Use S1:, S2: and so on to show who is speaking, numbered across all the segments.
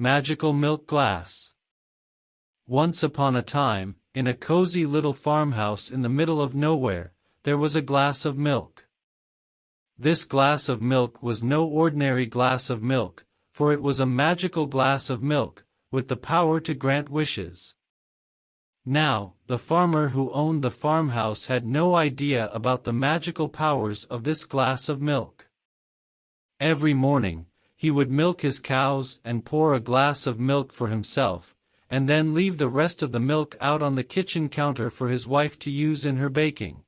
S1: Magical milk glass. Once upon a time, in a cozy little farmhouse in the middle of nowhere, there was a glass of milk. This glass of milk was no ordinary glass of milk, for it was a magical glass of milk, with the power to grant wishes. Now, the farmer who owned the farmhouse had no idea about the magical powers of this glass of milk. Every morning, he would milk his cows and pour a glass of milk for himself, and then leave the rest of the milk out on the kitchen counter for his wife to use in her baking.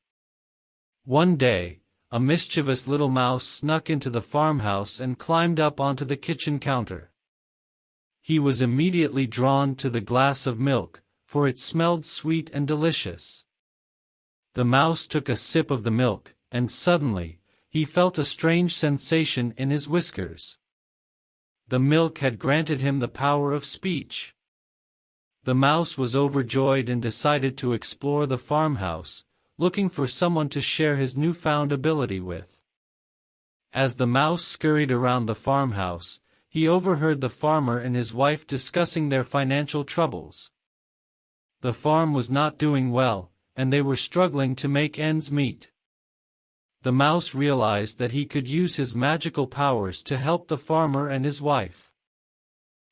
S1: One day, a mischievous little mouse snuck into the farmhouse and climbed up onto the kitchen counter. He was immediately drawn to the glass of milk, for it smelled sweet and delicious. The mouse took a sip of the milk, and suddenly, he felt a strange sensation in his whiskers. The milk had granted him the power of speech. The mouse was overjoyed and decided to explore the farmhouse, looking for someone to share his newfound ability with. As the mouse scurried around the farmhouse, he overheard the farmer and his wife discussing their financial troubles. The farm was not doing well, and they were struggling to make ends meet. The mouse realized that he could use his magical powers to help the farmer and his wife.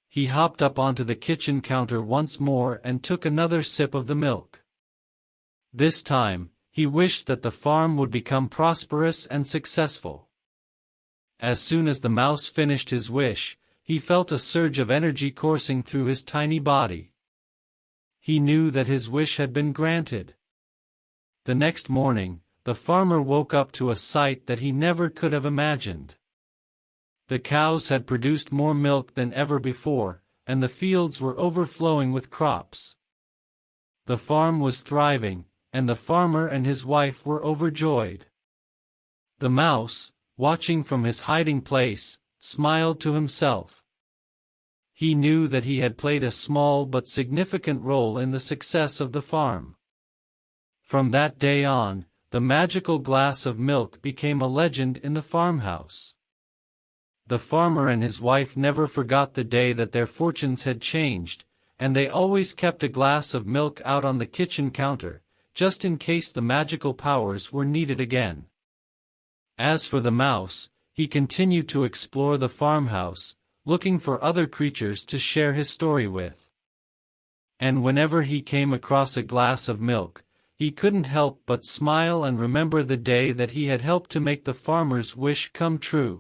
S1: He hopped up onto the kitchen counter once more and took another sip of the milk. This time, he wished that the farm would become prosperous and successful. As soon as the mouse finished his wish, he felt a surge of energy coursing through his tiny body. He knew that his wish had been granted. The next morning, the farmer woke up to a sight that he never could have imagined. The cows had produced more milk than ever before, and the fields were overflowing with crops. The farm was thriving, and the farmer and his wife were overjoyed. The mouse, watching from his hiding place, smiled to himself. He knew that he had played a small but significant role in the success of the farm. From that day on, the magical glass of milk became a legend in the farmhouse. The farmer and his wife never forgot the day that their fortunes had changed, and they always kept a glass of milk out on the kitchen counter, just in case the magical powers were needed again. As for the mouse, he continued to explore the farmhouse, looking for other creatures to share his story with. And whenever he came across a glass of milk, he couldn't help but smile and remember the day that he had helped to make the farmer's wish come true.